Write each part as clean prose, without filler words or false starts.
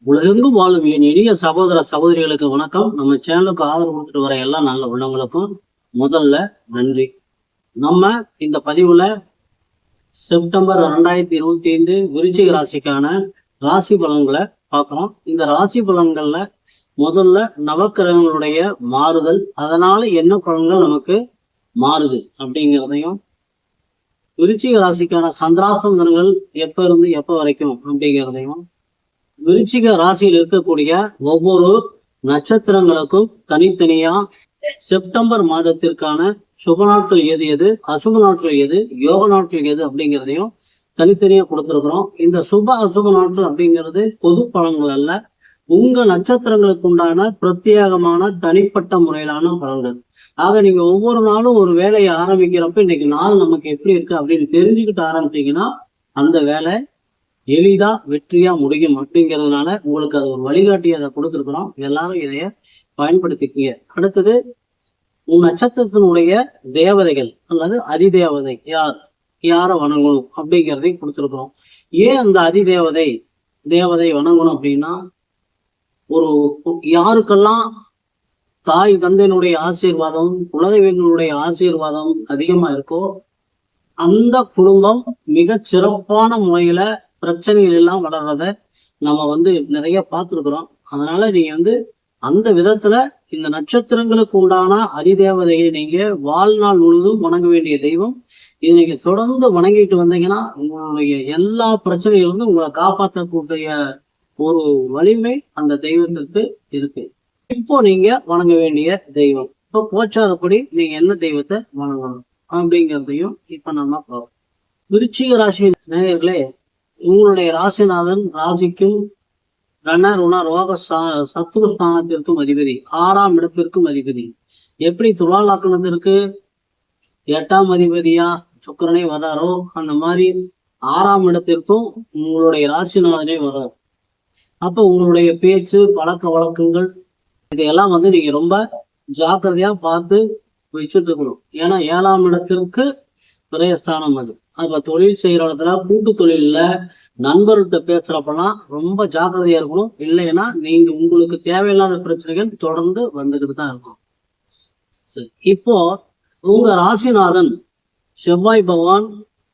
உலகெங்கும் வாழும் என் இனிய சகோதர சகோதரிகளுக்கு வணக்கம். நம்ம சேனலுக்கு ஆதரவு கொடுத்துட்டு வர எல்லா நல்ல உள்ளவங்களுக்கும் முதல்ல நன்றி. நம்ம இந்த பதிவுல செப்டம்பர் 2025 விருச்சிக ராசிக்கான ராசி பலன்களை பார்க்கிறோம். இந்த ராசி பலன்கள்ல முதல்ல நவக்கிரகங்களுடைய மாறுதல், அதனால என்ன பலன்கள் நமக்கு மாறுது அப்படிங்கிறதையும், விருச்சிக ராசிக்கான சந்திராஷ்டம தினங்கள் எப்ப இருந்து எப்ப வரைக்கும் அப்படிங்கிறதையும், விருச்சிக ராசியில் இருக்கக்கூடிய ஒவ்வொரு நட்சத்திரங்களுக்கும் தனித்தனியா செப்டம்பர் மாதத்திற்கான சுப நாட்கள் எது எது, அசுப நாட்கள் எது, யோக நாட்கள் எது அப்படிங்கிறதையும் தனித்தனியா கொடுத்துருக்குறோம். இந்த சுப அசுப நாட்கள் அப்படிங்கிறது பொது பலன்கள் அல்ல, உங்க நட்சத்திரங்களுக்கு உண்டான பிரத்யேகமான தனிப்பட்ட முறையிலான பலன்கள். ஆக நீங்க ஒவ்வொரு நாளும் ஒரு வேலையை ஆரம்பிக்கிறப்ப இன்னைக்கு நாள் நமக்கு எப்படி இருக்கு அப்படின்னு தெரிஞ்சுக்கிட்டு ஆரம்பிச்சீங்கன்னா அந்த வேலை எளிதா வெற்றியா முடியும் அப்படிங்கிறதுனால உங்களுக்கு அது ஒரு வழிகாட்டி அதை கொடுத்துருக்குறோம். எல்லாரும் இதைய பயன்படுத்திக்கீங்க. அடுத்தது உன் நட்சத்திரத்தினுடைய தேவதைகள் அல்லது அதிதேவதை யாரை வணங்கணும் அப்படிங்கிறதையும் கொடுத்துருக்குறோம். ஏன் அந்த தேவதை வணங்கணும் அப்படின்னா, ஒரு யாருக்கெல்லாம் தாய் தந்தையினுடைய ஆசீர்வாதம், குலதெய்வங்களுடைய ஆசீர்வாதம் அதிகமா இருக்கோ அந்த குடும்பம் மிக சிறப்பான முறையில பிரச்சனைகள் எல்லாம் வளர்றத நம்ம நிறைய பார்த்துருக்குறோம். அதனால நீங்க அந்த விதத்துல இந்த நட்சத்திரங்களுக்கு உண்டான அதிதேவதையை நீங்க வாழ்நாள் முழுவதும் வணங்க வேண்டிய தெய்வம். இது நீங்க தொடர்ந்து வணங்கிட்டு வந்தீங்கன்னா உங்களுடைய எல்லா பிரச்சனைகளிலிருந்து உங்களை காப்பாற்றக்கூடிய ஒரு வலிமை அந்த தெய்வத்திற்கு இருக்கு. இப்போ நீங்க வணங்க வேண்டிய தெய்வம், இப்போ கோச்சாரப்படி நீங்க என்ன தெய்வத்தை வணங்கணும் அப்படிங்கிறதையும் இப்ப நம்ம பார்ப்போம். விருச்சிக ராசி நேயர்களே, உங்களுடைய ராசிநாதன் ராசிக்கும் ரோக சத்துருஸ்தானத்திற்கும் அதிபதி, 6ஆம் இடத்திற்கும் அதிபதி. எப்படி துலாலக்கணத்திற்கு 8ஆம் அதிபதியா சுக்கிரனே வர்றாரோ அந்த மாதிரி 6ஆம் இடத்திற்கும் உங்களுடைய ராசிநாதனே வர்றாரு. அப்ப உங்களுடைய பேச்சு, பழக்க வழக்கங்கள் இதையெல்லாம் நீங்க ரொம்ப ஜாக்கிரதையா பார்த்து வச்சுட்டு இருக்கணும். ஏன்னா 7ஆம் இடத்திற்கு விரயஸ்தானம் அது. அப்ப தொழில் செய்யற இடத்துல, கூட்டு தொழில நண்பர்கிட்ட பேசுறப்பெல்லாம் ரொம்ப ஜாக்கிரதையா இருக்கணும். இல்லைன்னா நீங்க உங்களுக்கு தேவையில்லாத பிரச்சனைகள் தொடர்ந்து வந்துகிட்டு தான் இருக்கும். இப்போ உங்க ராசிநாதன் செவ்வாய் பகவான்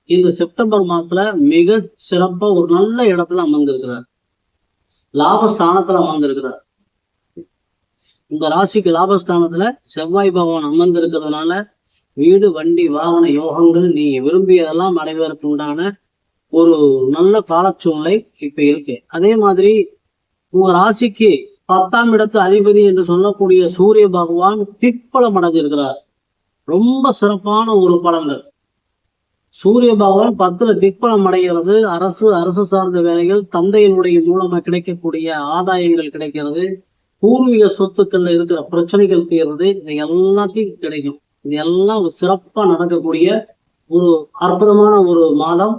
இந்த செப்டம்பர் மாதத்துல மிக சிறப்பா ஒரு நல்ல இடத்துல அமர்ந்திருக்கிறார், லாபஸ்தானத்துல அமர்ந்திருக்கிறார். உங்க ராசிக்கு லாபஸ்தானத்துல செவ்வாய் பகவான் அமர்ந்திருக்கிறதுனால வீடு, வண்டி, வாகன யோகங்கள் நீங்க விரும்பியதெல்லாம் அடைவதற்கு உண்டான ஒரு நல்ல காலச்சூழ்நிலை இப்ப இருக்கு. அதே மாதிரி உங்க ராசிக்கு 10ஆம் இடத்து அதிபதி என்று சொல்லக்கூடிய சூரிய பகவான் திக்பலம் அடைஞ்சிருக்கிறார். ரொம்ப சிறப்பான ஒரு பலன்கள். சூரிய பகவான் 10ல திக்பலம் அடைகிறது. அரசு சார்ந்த வேலைகள், தந்தையினுடைய மூலமா கிடைக்கக்கூடிய ஆதாயங்கள் கிடைக்கிறது, பூர்வீக சொத்துக்கள்ல இருக்கிற பிரச்சனைகள் தீர்றது, இது எல்லாத்தையும் கிடைக்கும். இது எல்லாம் சிறப்பா நடக்கக்கூடிய ஒரு அற்புதமான ஒரு மாதம்.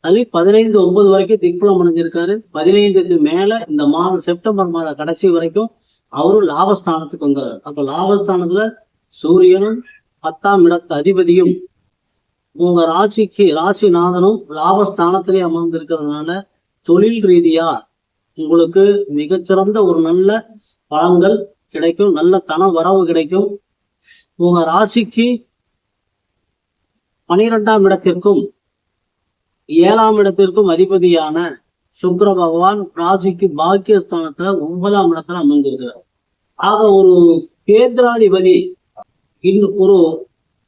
அது 15/9 வரைக்கும் திக்பலம் அடைஞ்சிருக்காரு. 15க்கு மேல இந்த மாதம் செப்டம்பர் மாத கடைசி வரைக்கும் அவரும் லாபஸ்தானத்துக்கு வந்துறாரு. அப்ப லாபஸ்தானத்துல சூரியனும் 10ஆம் இடத்து அதிபதியும் உங்க ராசிநாதனும் லாபஸ்தானத்திலே அமர்ந்திருக்கிறதுனால தொழில் ரீதியா உங்களுக்கு மிகச்சிறந்த ஒரு நல்ல பலன்கள் கிடைக்கும், நல்ல தன வரவு கிடைக்கும். உங்க ராசிக்கு 12ஆம் இடத்திற்கும் 7ஆம் இடத்திற்கும் அதிபதியான சுக்கிர பகவான் ராசிக்கு பாக்கியஸ்தானத்துல 9ஆம் இடத்துல அமர்ந்திருக்கிறார். ஆக ஒரு கேந்திராதிபதி,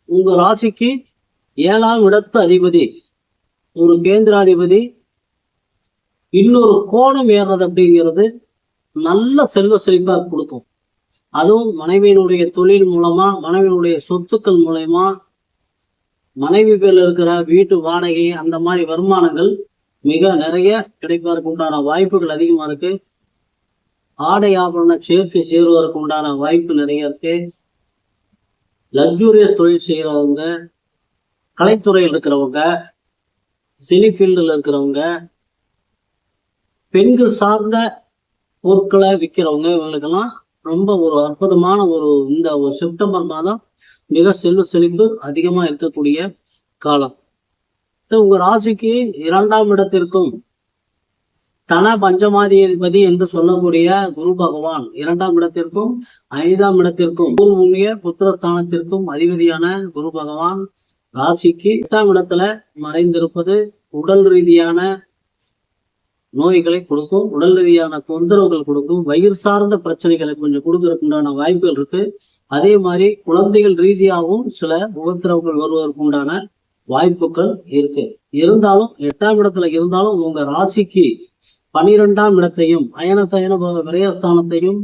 உங்க ராசிக்கு 7ஆம் இடத்து அதிபதி ஒரு கேந்திராதிபதி இன்னொரு கோணம் ஏறுறது அப்படிங்கிறது நல்ல செல்வ செழிப்பா கொடுக்கும். அதுவும் மனைவியினுடைய தொழில் மூலமா, மனைவியினுடைய சொத்துக்கள் மூலமா, மனைவி பேர்ல இருக்கிற வீட்டு வாடகை, அந்த மாதிரி வருமானங்கள் மிக நிறைய கிடைப்பதற்கு உண்டான வாய்ப்புகள் அதிகமா இருக்கு. ஆடை ஆபரண சேர்க்கை சேருவதற்கு உண்டான வாய்ப்பு நிறைய இருக்கு. லக்ஸூரியஸ் தொழில் செய்யறவங்க, கலைத்துறையில் இருக்கிறவங்க, சினி ஃபீல்டில் இருக்கிறவங்க, பெண்கள் சார்ந்த பொருட்களை விற்கிறவங்க, இவங்களுக்கெல்லாம் ரொம்ப ஒரு அற்புதமான இந்த ஒரு செப்டம்பர் மாதம் மிக செல்வ செழிப்பு அதிகமா இருக்கக்கூடிய காலம். உங்க ராசிக்கு 2ஆம் இடத்திற்கும் தன பஞ்சமாதிபதி என்று சொல்லக்கூடிய குரு பகவான் 2ஆம் இடத்திற்கும் 5ஆம் இடத்திற்கும் பூர்வீக புத்திரஸ்தானத்திற்கும் அதிபதியான குரு பகவான் ராசிக்கு 8ஆம் இடத்துல மறைந்திருப்பது உடல் ரீதியான நோய்களை கொடுக்கும், உடல் ரீதியான தொந்தரவுகள் கொடுக்கும், வயிறு சார்ந்த பிரச்சனைகளை கொஞ்சம் கொடுக்கறதுக்குண்டான வாய்ப்புகள் இருக்கு. அதே மாதிரி குழந்தைகள் ரீதியாகவும் சில உபத்திரவுகள் வருவதற்கு உண்டான வாய்ப்புகள் இருக்கு. இருந்தாலும் 8ஆம் இடத்துல இருந்தாலும் உங்க ராசிக்கு 12ஆம் இடத்தையும் அயனசயன விரயஸ்தானத்தையும்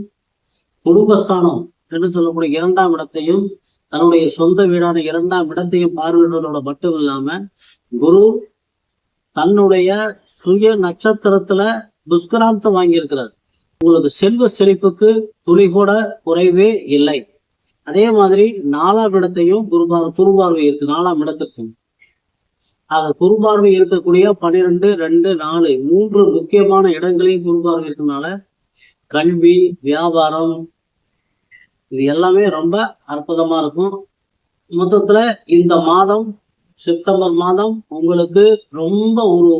குடும்பஸ்தானம் என்று சொல்லக்கூடிய 2ஆம் இடத்தையும் தன்னுடைய சொந்த வீடான 2ஆம் இடத்தையும் பார்வையிடுவதோட மட்டும் இல்லாம குரு தன்னுடைய சுய நட்சத்திரத்துல புஷ்கராம்சம் வாங்கியிருக்கிறார். உங்களுக்கு செல்வ செழிப்புக்கு துளி கூட குறைவே இல்லை. அதே மாதிரி 4ஆம் இடத்தையும் குருபார்வை இருக்கு 4ஆம் இடத்திற்கும். ஆக குருபார்வை இருக்கக்கூடிய 12, 2, 4 3 முக்கியமான இடங்களையும் குருபார்வை இருக்கனால கல்வி, வியாபாரம் இது எல்லாமே ரொம்ப அற்புதமா இருக்கும். மொத்தத்துல இந்த மாதம் செப்டம்பர் மாதம் உங்களுக்கு ரொம்ப ஒரு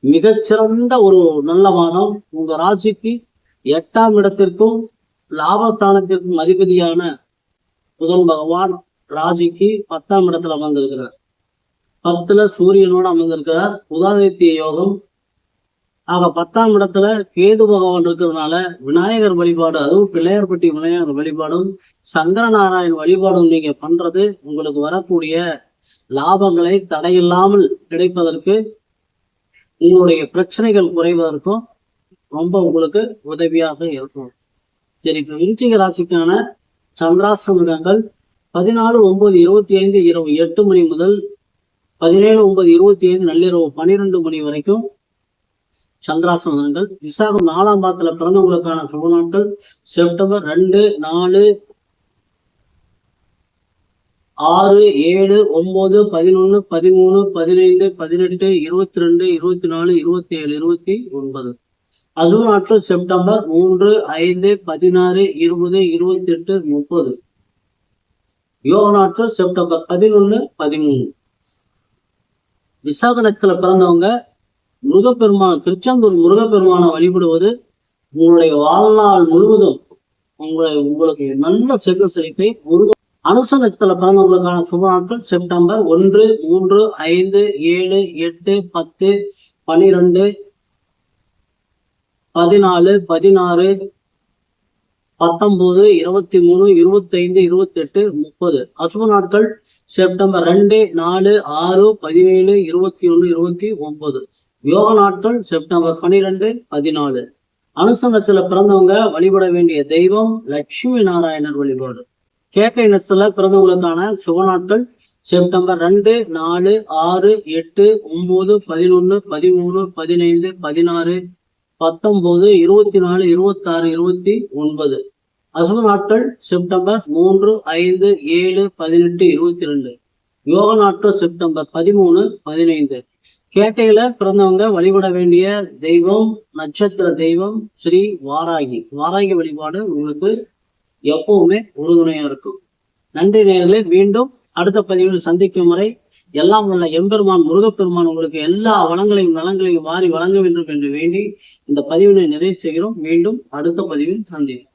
மிகச்சிறந்த ஒரு நல்ல மாதம். உங்க ராசிக்கு 8ஆம் இடத்திற்கும் லாபஸ்தானத்திற்கும் அதிபதியான புதன் பகவான் ராசிக்கு 10ஆம் இடத்துல அமர்ந்திருக்கிறார். 10ல சூரியனோடு அமர்ந்திருக்கிறார். உதாதித்ய யோகம். ஆக 10ஆம் இடத்துல கேது பகவான் இருக்கிறதுனால விநாயகர் வழிபாடு, அதுவும் பிள்ளையார்பட்டி விநாயகர் வழிபாடும் சங்கர நாராயண் வழிபாடும் நீங்க பண்றது உங்களுக்கு வரக்கூடிய லாபங்களை தடையில்லாமல் கிடைப்பதற்கு, உங்களுடைய பிரச்சனைகள் குறைவதற்கும் ரொம்ப உங்களுக்கு உதவியாக இருக்கும். சரி, இப்ப விருச்சிக ராசிக்கான சந்திராசிரமங்கள் 14/9/25 இரவு 8 மணி முதல் 17/9/25 நள்ளிரவு 12 மணி வரைக்கும் சந்திராசிரமங்கள். விசாகம் 4ஆம் பாதத்துல பிறந்தவங்களுக்கான சுப நாட்கள் செப்டம்பர் 2, 4, 6, 7, 9, 11, 13, 15, 18, 22, 24, 27, 29. அசுப நாட்கள் செப்டம்பர் 3, 5, 16, 20, 28, 30. யோக நாட்கள் செப்டம்பர் 11, 13. விசாக நட்சத்திரத்துல பிறந்தவங்க முருகப்பெருமான், திருச்செந்தூர் முருகப்பெருமானை வழிபடுவது உங்களுடைய வாழ்நாள் முழுவதும் உங்களுக்கு நல்ல செல்வ செழிப்பை அனுச நட்சத்திரத்துல பிறந்தவங்களுக்கான சுப நாட்கள் செப்டம்பர் 1, 3, 5, 7, 8, 10, 12, 14, 16, 19, 23, 25, 28, 30. அசுப நாட்கள் செப்டம்பர் 2, 4, 6, 17, 21, 29. யோக நாட்கள் செப்டம்பர் 12, 14. அனுச நட்சத்திரத்துல பிறந்தவங்க வழிபட வேண்டிய தெய்வம் லட்சுமி நாராயணர் வழிபாடு. கேட்டை நட்சத்திரத்துல பிறந்தவங்களுக்கான சுப நாட்கள் செப்டம்பர் 2, 4, 6, 8, 9, 11, 13, 15, 16, 19, 24, 26, 29. அசுப நாட்கள் செப்டம்பர் 3, 5, 7, 18, 22. யோக நாட்கள் செப்டம்பர் 13, 15. கேட்டையில பிறந்தவங்க வழிபட வேண்டிய தெய்வம் நட்சத்திர தெய்வம் ஸ்ரீ வாராகி. வாராகி வழிபாடு உங்களுக்கு எப்பவுமே உறுதுணையா இருக்கும். நன்றி நேயர்களே. மீண்டும் அடுத்த பதிவில் சந்திக்கும் வரை எல்லாம் உள்ள எம்பெருமான் முருகப்பெருமான் உங்களுக்கு எல்லா வளங்களையும் நலங்களையும் வாரி வழங்க வேண்டும் என்று வேண்டி இந்த பதிவினை நிறைவு செய்கிறோம். மீண்டும் அடுத்த பதிவில் சந்திப்போம்.